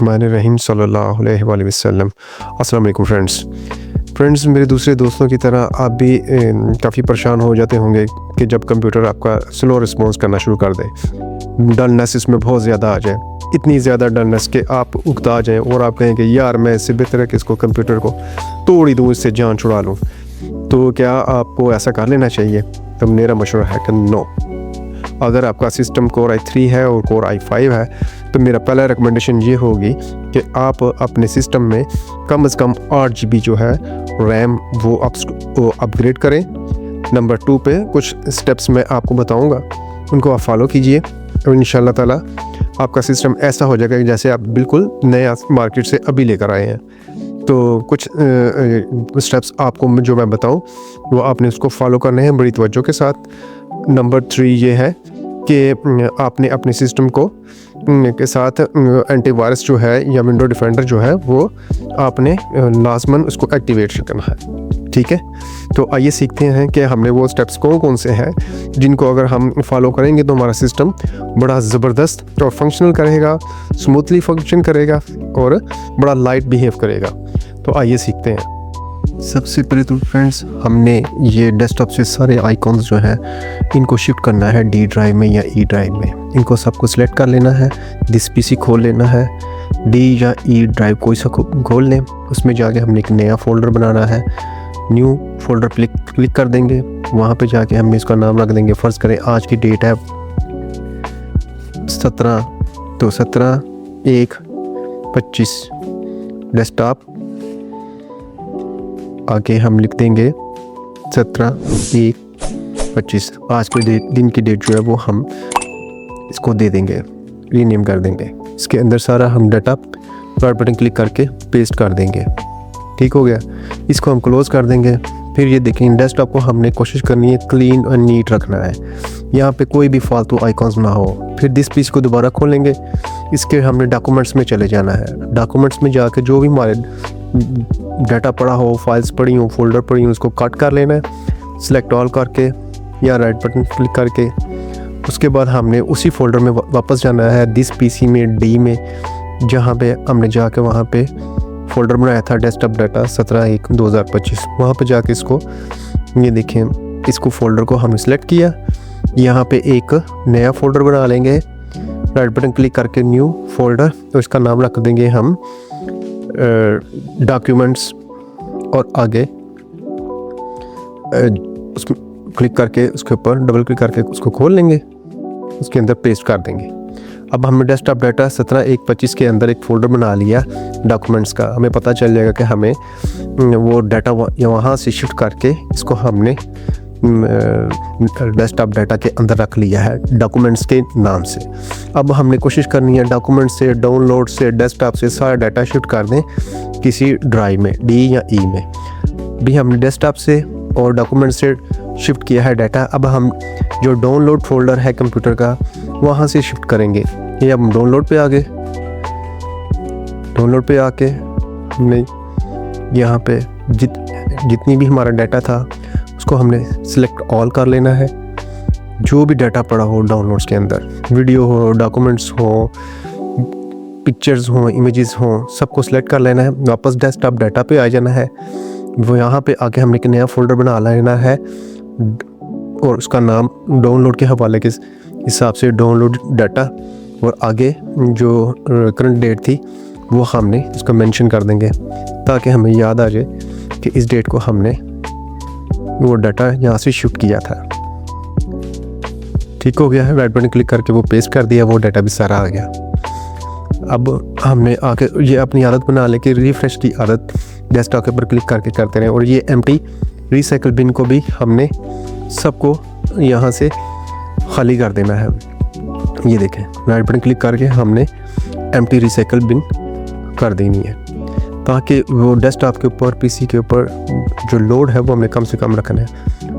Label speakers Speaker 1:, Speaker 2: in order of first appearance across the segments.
Speaker 1: रहीम सल्लल्लाहु अलैहि वसल्लम। अस्सलाम वालेकुम फ्रेंड्स, मेरे दूसरे दोस्तों की तरह आप भी काफ़ी परेशान हो जाते होंगे कि जब कंप्यूटर आपका स्लो रिस्पॉन्स करना शुरू कर दे, डलनेस इसमें बहुत ज़्यादा आ जाए, इतनी ज़्यादा डलनेस कि आप उकता जाएँ और आप कहें कि यार मैं इससे बेहतर है कि इसको कंप्यूटर को तोड़ ही दूँ, इससे जान छुड़ा लूँ। तो क्या आपको ऐसा कर लेना चाहिए? तो मेरा मशवरा है कि नो। अगर आपका सिस्टम Core i3 है और Core i5 है तो मेरा पहला रिकमेंडेशन ये होगी कि आप अपने सिस्टम में कम से कम 8 GB जो है रैम वो अपग्रेड करें। नंबर 2 पे कुछ स्टेप्स मैं आपको बताऊंगा, उनको आप फॉलो कीजिए और इंशाल्लाह ताला आपका सिस्टम ऐसा हो जाएगा जैसे आप बिल्कुल नया मार्केट से अभी लेकर आए हैं। तो कुछ स्टेप्स आपको जो मैं बताऊं वो आपने उसको फॉलो करने हैं बड़ी तवज्जो के साथ। नंबर 3 ये है कि आपने अपने सिस्टम को के साथ एंटीवायरस जो है या विंडो डिफेंडर जो है वो आपने लाजमन उसको एक्टिवेट करना है। ठीक है, तो आइए सीखते हैं कि हमने वो स्टेप्स कौन कौन से हैं जिनको अगर हम फॉलो करेंगे तो हमारा सिस्टम बड़ा ज़बरदस्त और फंक्शनल करेगा, स्मूथली फंक्शन करेगा और बड़ा लाइट बिहेव करेगा। तो आइए सीखते हैं। सबसे पहले तो फ्रेंड्स हमने ये डेस्कटॉप से सारे आइकॉन्स जो है इनको शिफ्ट करना है डी ड्राइव में या ई ड्राइव में। इनको सबको सिलेक्ट कर लेना है, दिस पीसी खोल लेना है, डी या ई ड्राइव कोई सा खोल लें। उसमें जाके हमने एक नया फोल्डर बनाना है, न्यू फोल्डर क्लिक कर देंगे। वहाँ पे जाके हमने इसका नाम रख देंगे, फ़र्ज़ करें आज की डेट है 17, तो 17/1/25 डेस्कटॉप। आगे हम लिख देंगे 17/1/25। आज के दिन की डेट जो है वो हम इसको दे देंगे, रीनेम कर देंगे। इसके अंदर सारा हम डाटा राइट बटन क्लिक करके पेस्ट कर देंगे। ठीक हो गया, इसको हम क्लोज़ कर देंगे। फिर ये देखें डेस्कटॉप को हमने कोशिश करनी है क्लीन और नीट रखना है, यहाँ पे कोई भी फालतू आइकॉन्स ना हो। फिर दिस पीस को दोबारा खोलेंगे, इसके हमने डॉक्यूमेंट्स में चले जाना है। डॉक्यूमेंट्स में जाके जो भी हमारे डाटा पड़ा हो, फाइल्स पड़ी हो, फोल्डर पड़ी हो, उसको कट कर लेना है सिलेक्ट ऑल करके या राइट बटन क्लिक करके। उसके बाद हमने उसी फोल्डर में वापस जाना है दिस पीसी में डी में, जहाँ पे हमने जाके वहाँ पे फोल्डर बनाया था डेस्कटॉप डाटा 17/1/2025। वहाँ पे जाके इसको ये देखें, इसको फोल्डर को हमने सेलेक्ट किया। यहाँ पे एक नया फोल्डर बना लेंगे, राइट बटन क्लिक करके न्यू फोल्डर, तो इसका नाम रख देंगे हम डॉक्यूमेंट्स। और आगे उसको क्लिक करके उसके ऊपर डबल क्लिक करके उसको खोल लेंगे, उसके अंदर पेस्ट कर देंगे। अब हमने डेस्कटॉप डाटा 17/1/25 के अंदर एक फ़ोल्डर बना लिया डॉक्यूमेंट्स का। हमें पता चल जाएगा कि हमें वो डाटा वहाँ से शिफ्ट करके इसको हमने डेस्कटॉप डाटा के अंदर रख लिया है डॉक्यूमेंट्स के नाम से। अब हमने कोशिश करनी है डॉक्यूमेंट्स से, डाउनलोड से, डेस्कटॉप से सारा डाटा शिफ्ट कर दें किसी ड्राइव में, डी या ई में। भी हमने डेस्कटॉप से और डॉक्यूमेंट से शिफ्ट किया है डाटा। अब हम जो डाउनलोड फोल्डर है कंप्यूटर का वहाँ से शिफ्ट करेंगे। ये अब डाउनलोड पे आ गए। डाउनलोड पे आके हमने यहाँ पे जितनी भी हमारा डाटा था उसको हमने सिलेक्ट ऑल कर लेना है। जो भी डाटा पड़ा हो डाउनलोड्स के अंदर, वीडियो हो, डॉक्यूमेंट्स हो, पिक्चर्स हो, इमेजेस हो, सबको सिलेक्ट कर लेना है। वापस डेस्कटॉप डाटा पे आ जाना है। वो यहाँ पे आके हमने एक नया फोल्डर बना लेना है और उसका नाम डाउनलोड के हवाले के हिसाब से डाउनलोड डाटा, और आगे जो करंट डेट थी वो हमने उसका मेंशन कर देंगे ताकि हमें याद आ जाए कि इस डेट को हमने वो डाटा यहाँ से शिफ्ट किया था। ठीक हो गया है, राइट बटन क्लिक करके वो पेस्ट कर दिया, वो डाटा भी सारा आ गया। अब हमने आके ये अपनी आदत बना ले कि रिफ्रेश की आदत डेस्कटॉप के ऊपर क्लिक करके करते रहें। और ये एम्प्टी रिसाइकल बिन को भी हमने सबको यहाँ से खाली कर देना है। ये देखें, राइट बटन क्लिक करके हमने एम्प्टी रिसाइकल बिन कर देनी है ताकि वो डेस्कटॉप के ऊपर, पीसी के ऊपर जो लोड है वो हमने कम से कम रखना है।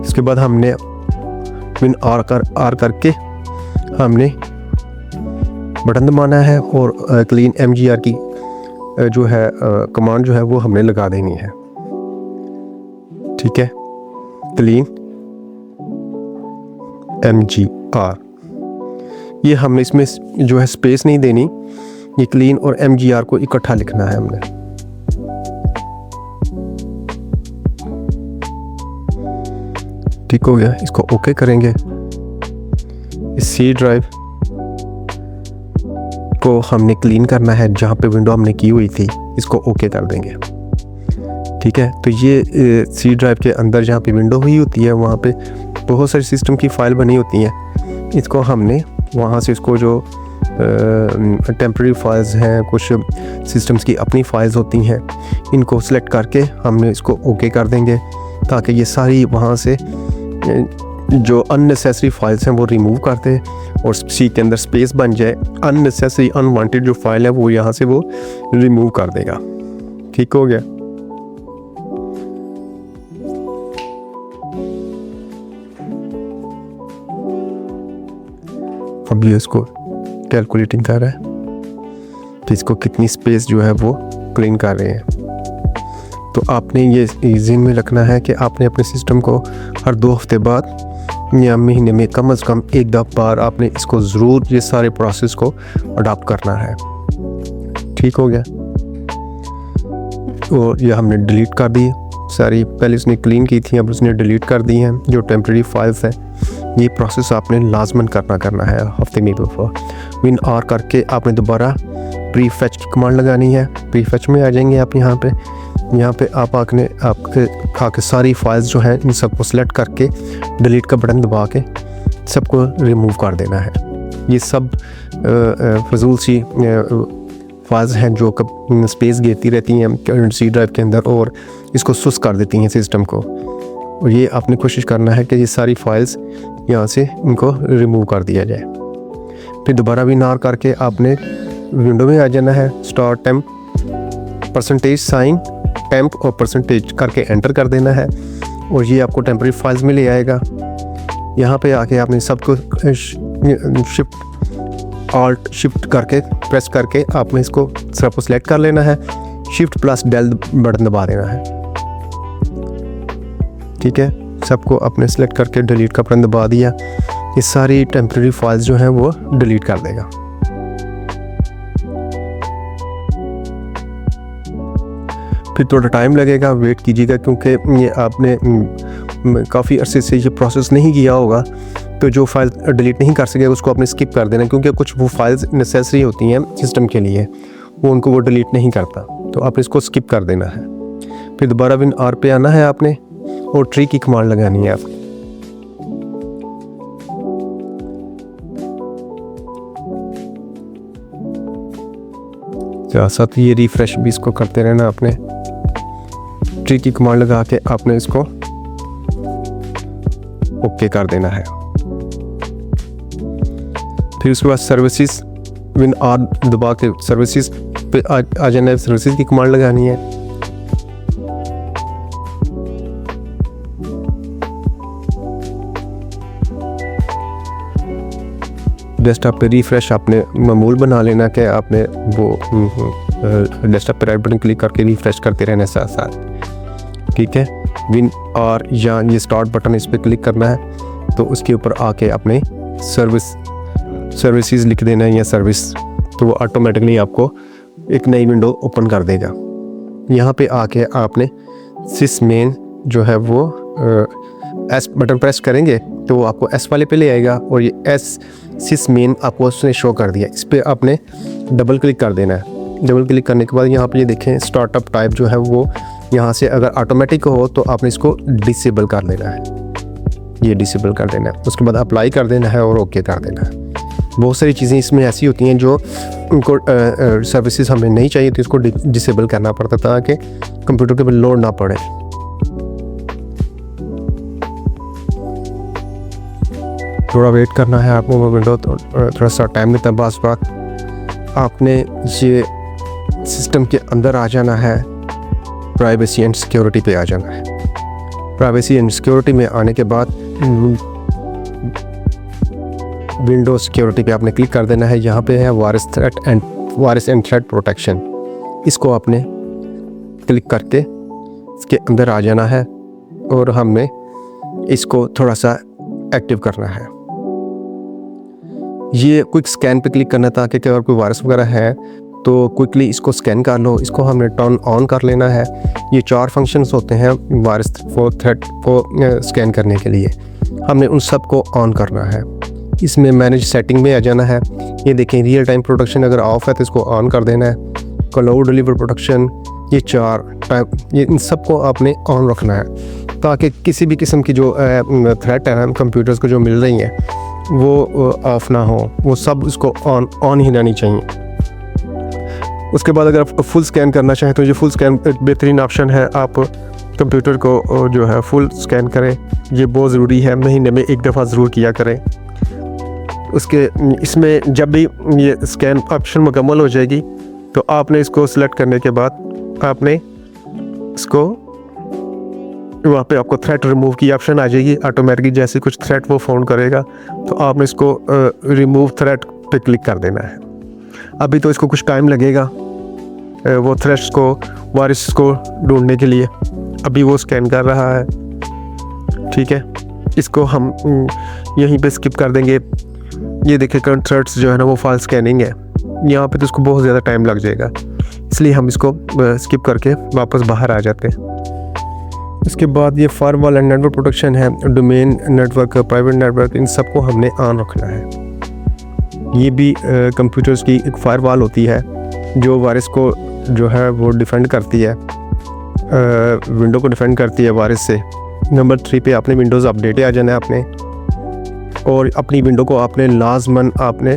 Speaker 1: इसके बाद हमने विन आर करके हमने बटन दबाना है और क्लीन MGR की जो है कमांड जो है वो हमने लगा देनी है। ठीक है, क्लीन MGR। ये हमने इसमें जो है स्पेस नहीं देनी, ये क्लीन और MGR को इकट्ठा लिखना है हमने। ठीक हो गया, इसको ओके करेंगे। इस C ड्राइव को हमने क्लीन करना है, जहाँ पे विंडो हमने की हुई थी इसको ओके कर देंगे। ठीक है, तो ये C ड्राइव के अंदर जहाँ पे विंडो हुई होती है वहाँ पे बहुत सारी सिस्टम की फ़ाइल बनी होती हैं। इसको हमने वहाँ से इसको जो टेम्प्रेरी फाइल्स हैं, कुछ सिस्टम्स की अपनी फाइल्स होती हैं, इनको सेलेक्ट करके हमने इसको ओके कर देंगे, ताकि ये सारी वहाँ से जो अननेसेसरी फाइल्स हैं वो रिमूव कर दे और सी के अंदर स्पेस बन जाए। अननेसेसरी अनवांटेड जो फाइल है वो यहाँ से वो रिमूव कर देगा। ठीक हो गया। अब ये इसको कैलकुलेटिंग कर रहा है तो इसको कितनी स्पेस जो है वो क्लीन कर रहे हैं। तो आपने ये ज़हन में रखना है कि आपने अपने सिस्टम को हर 2 हफ्ते बाद या महीने में कम से कम 1 बार आपने इसको ज़रूर ये सारे प्रोसेस को अडॉप्ट करना है। ठीक हो गया। और ये हमने डिलीट कर दी सारी, पहले उसने क्लीन की थी, अब उसने डिलीट कर दी हैं जो टेम्प्रेरी फाइल्स हैं। ये प्रोसेस आपने लाजमन करना है हफ्ते में WinR करके आपने दोबारा प्रीफेच की कमांड लगानी है। प्रीफेच में आ जाएंगे आप यहाँ पे आप आके सारी फाइल्स जो हैं इन सबको सेलेक्ट करके डिलीट का बटन दबा के सबको रिमूव कर देना है। ये सब फजूल सी फाइल्स हैं जो स्पेस घेरती रहती हैं C ड्राइव के अंदर और इसको सुस्त कर देती हैं सिस्टम को। और ये आपने कोशिश करना है कि ये सारी फाइल्स यहाँ से इनको रिमूव कर दिया जाए। फिर दोबारा WinR करके आपने विंडो में आ जाना है। स्टार टेम्प %, टेम्प और % करके एंटर कर देना है और ये आपको टेम्प्रेरी फाइल्स में ले आएगा। यहाँ पे आके आपने सबको शिफ्ट करके प्रेस करके आपने इसको सबको सेलेक्ट कर लेना है। Shift+Del बटन दबा देना है। ठीक है, सबको आपने सेलेक्ट करके डिलीट का बटन दबा दिया। ये सारी टेम्प्रेरी फाइल्स जो हैं वो डिलीट कर देगा। फिर थोड़ा टाइम लगेगा, वेट कीजिएगा, क्योंकि ये आपने काफ़ी अरसे से ये प्रोसेस नहीं किया होगा, तो जो फाइल डिलीट नहीं कर सके उसको आपने स्किप कर देना, क्योंकि कुछ वो फाइल्स नेसेसरी होती हैं सिस्टम के लिए, वो डिलीट नहीं करता, तो आपने इसको स्किप कर देना है। फिर दोबारा WinR पे आना है आपने और ट्री की कमांड लगानी है आपकी। साथ ये रिफ्रेश भी इसको करते रहना आपने। ट्री की कमांड लगा के आपने इसको ओके कर देना है। फिर उसके बाद सर्विसेज WinR दबा के सर्विसेज पे आ जाना है। सर्विसेज की कमांड लगानी है। डेस्कटॉप पे रिफ्रेश आपने मामूल बना लेना कि आपने वो डेस्कटॉप पे राइट बटन क्लिक करके रिफ्रेश करते रहना साथ साथ। ठीक है, WinR या ये स्टार्ट बटन इस पर क्लिक करना है, तो उसके ऊपर आके आपने सर्विसेज लिख देना है या सर्विस, तो वो ऑटोमेटिकली आपको एक नई विंडो ओपन कर देगा। यहाँ पे आके आपने सिसमेन जो है वो S बटन प्रेस करेंगे तो वो आपको S वाले पे ले आएगा और ये सिसमेन आपको उसने शो कर दिया। इस पर आपने डबल क्लिक कर देना है। डबल क्लिक करने के बाद यहाँ पे ये देखें स्टार्टअप टाइप जो है वो यहाँ से अगर ऑटोमेटिक हो तो आपने इसको डिसेबल कर लेना है, ये डिसेबल कर देना है। उसके बाद अप्लाई कर देना है और ओके कर देना है। बहुत सारी चीज़ें इसमें ऐसी होती हैं जो उनको सर्विसेज हमें नहीं चाहिए तो इसको डिसेबल करना पड़ता ताकि कंप्यूटर के ऊपर लोड ना पड़े। थोड़ा वेट करना है आपको, विंडो तो थोड़ा सा टाइम लेता है। बास बात आपने ये सिस्टम के अंदर आ जाना है, प्राइवेसी एंड सिक्योरिटी पे आ जाना है। प्राइवेसी एंड सिक्योरिटी में आने के बाद विंडो सिक्योरिटी पे आपने क्लिक कर देना है। यहाँ पे है वायरस एंड थ्रेट प्रोटेक्शन, इसको आपने क्लिक करके इसके अंदर आ जाना है और हमने इसको थोड़ा सा एक्टिव करना है। ये क्विक स्कैन पे क्लिक करना ताकि अगर कोई वायरस वगैरह है तो क्विकली इसको स्कैन कर लो। इसको हमने टर्न ऑन कर लेना है। ये 4 फंक्शंस होते हैं वायरस थ्रेड को स्कैन करने के लिए, हमने उन सब को ऑन करना है। इसमें मैनेज सेटिंग में आ जाना है। ये देखें रियल टाइम प्रोडक्शन अगर ऑफ है तो इसको ऑन कर देना है। क्लाउड डिलीवर प्रोडक्शन, ये 4 टाइप, ये इन सब को आपने ऑन रखना है ताकि किसी भी किस्म की जो थ्रेट है कंप्यूटर्स को जो मिल रही हैं वो ऑफ ना हो, वो सब इसको ऑन ही रहनी चाहिए। उसके बाद अगर आप फुल स्कैन करना चाहें तो ये फुल स्कैन एक बेहतरीन ऑप्शन है। आप कंप्यूटर को जो है फुल स्कैन करें, ये बहुत ज़रूरी है, महीने में एक दफ़ा ज़रूर किया करें। उसके इसमें जब भी ये स्कैन ऑप्शन मुकम्मल हो जाएगी तो आपने इसको सिलेक्ट करने के बाद आपने इसको वहाँ पे आपको थ्रेट रिमूव की ऑप्शन आ जाएगी ऑटोमेटिकली। जैसे कुछ थ्रेट वो फ़ोन करेगा तो आपने इसको रिमूव थ्रेट पे क्लिक कर देना है। अभी तो इसको कुछ टाइम लगेगा वो थ्रेट्स को, वायरस को ढूंढने के लिए। अभी वो स्कैन कर रहा है, ठीक है। इसको हम यहीं पे स्किप कर देंगे। ये देखिए करंट थ्रेट्स जो है ना वो फाइल स्कैनिंग है, यहाँ पे तो इसको बहुत ज़्यादा टाइम लग जाएगा, इसलिए हम इसको स्किप करके वापस बाहर आ जाते हैं। इसके बाद ये फायरवॉल एंड नेटवर्क प्रोटेक्शन है, डोमेन नेटवर्क, प्राइवेट नेटवर्क, इन सबको हमने ऑन रखना है। ये भी कंप्यूटर्स की एक फायरवॉल होती है जो वायरस को जो है वो डिफेंड करती है, विंडो को डिफेंड करती है वायरस से। नंबर 3 पे आपने विंडोज़ अपडेट आ जाना है आपने, और अपनी विंडो को आपने लाजमन आपने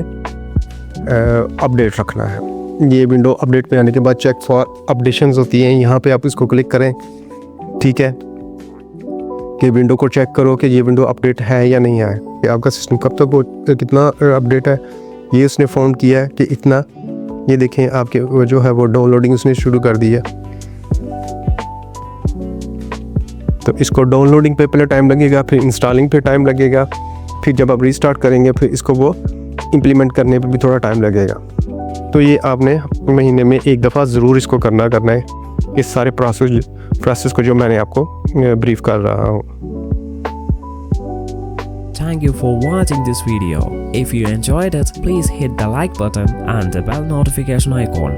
Speaker 1: अपडेट रखना है। ये विंडो अपडेट पे आने के बाद चेक फॉर अपडेशंस होती हैं, यहाँ पे आप इसको क्लिक करें, ठीक है, कि विंडो को चेक करो कि ये विंडो अपडेट है या नहीं है, कि आपका सिस्टम कब तक वो कितना अपडेट है। ये उसने फ़ाउंड किया है कि इतना, ये देखें आपके वो जो है वो डाउनलोडिंग उसने शुरू कर दी है। तो इसको डाउनलोडिंग पे पहले टाइम लगेगा, फिर इंस्टॉलिंग पे टाइम लगेगा, फिर जब आप रीस्टार्ट करेंगे फिर इसको वो इम्प्लीमेंट करने पे भी थोड़ा टाइम लगेगा। तो ये आपने महीने में एक दफ़ा ज़रूर इसको करना है, इस सारे प्रोसेस को जो मैंने आपको ब्रीफ कर रहा हूँ।
Speaker 2: Thank you for watching this video. If you enjoyed it, please hit the like button and the bell notification icon.